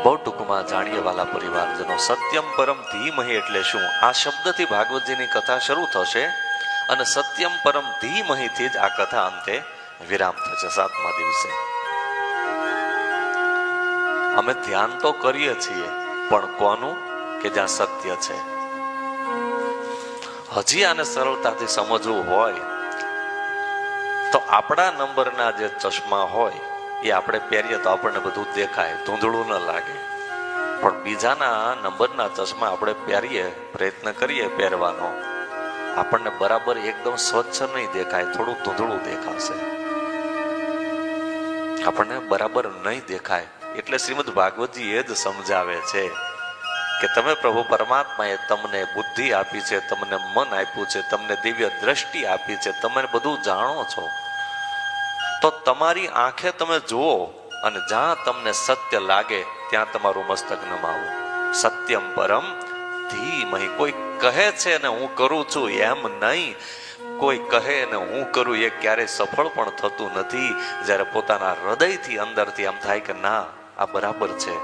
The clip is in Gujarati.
બહુ ટૂંકમાં જાણીએ વાલા પરિવારજનો, સત્યમ પરમ ધીમહિ એટલે શું? આ શબ્દથી ભાગવતજીની કથા શરૂ થશે અને સત્યમ પરમ ધીમહિથી જ આ કથા અંતે વિરામ થશે 7મા દિવસે. અમે ધ્યાન તો કરીએ છીએ, પણ કોનું? કે જ્યાં સત્ય છે. હજી આને સરળતાથી સમજવું હોય તો આપણા નંબરના જે ચશ્મા હોય એ આપણે પહેરીએ તો આપણને બધું દેખાય, ધૂંધળું ન લાગે. પણ બીજાના નંબરના ચશ્મા આપણે પહેરીએ, પ્રયત્ન કરીએ પહેરવાનો, આપણને બરાબર એકદમ સ્વચ્છ નહીં દેખાય, થોડું ધૂંધળું દેખાશે, આપણને બરાબર નહીં દેખાય. એટલે શ્રીમદ ભાગવતજી એ જ સમજાવે છે કે તમે પ્રભુ પરમાત્માએ તમને બુદ્ધિ આપી છે, તમને મન આપ્યું છે, તમને દિવ્ય દ્રષ્ટિ આપી છે, તમે બધું જાણો છો, તો તમારી આંખે તમે જુઓ અને જ્યાં તમને સત્ય લાગે ત્યાં તમારું મસ્તક નમાવો. સત્યમ પરમ ધીમહિ. કોઈ કહે છે ને હું કરું છું એમ નહીં, કોઈ કહે ને હું કરું એ ક્યારેય સફળ પણ થતું નથી. જ્યારે પોતાના હૃદયથી અંદરથી એમ થાય કે ના આ બરાબર છે,